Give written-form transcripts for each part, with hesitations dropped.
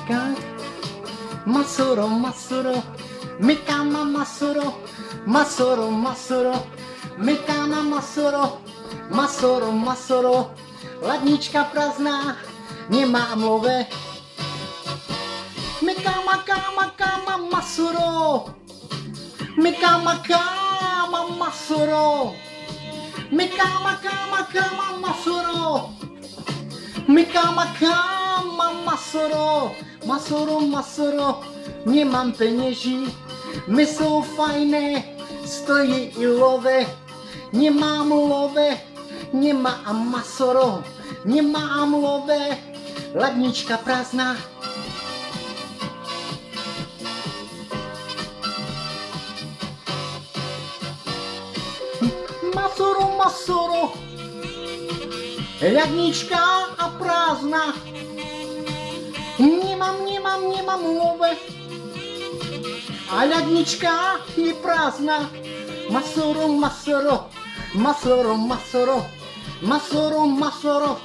ladnička. Masoro, masoro, mikama masoro, masoro, masoro, mikama masoro, masoro, masoro, ladnička prázdná, nemám love. Mikama, kama, kama, masoro, mikama, kama, masoro, mikama, kama, kama, masoro, mikama, kama, masoro. Masoro, masoro, nemám peněží, my jsou fajné, stojí i love, nemám love, nemám masoro, nemám love, ladnička prázdná. Masoro, masoro, ladnička a prázdná. Nemám love. A ladnička je prázdná. Masoro, masoro, masoro, masoro, masoro, masoro,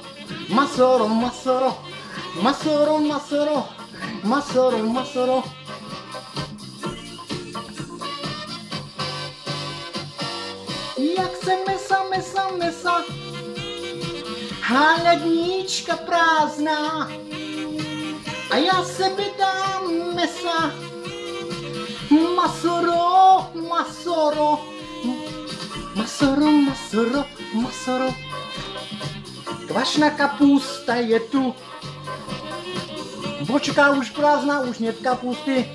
masoro, masoro, masoro, masoro, masoro, masoro. Jak se mesa, a ladnička prázdná. A já se vydám mesa. Masoro, masoro, masoro, masoro, masoro. Kvašná kapusta je tu. Bočka už prázdná, už нет kapusty.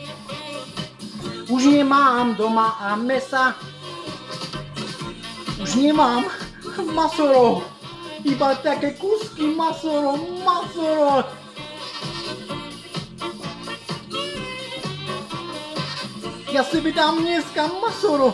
Už nemám doma a mesa. Už nemám masoro. Iba také kusky masoro, masoro. Já si vydám dneska masoro.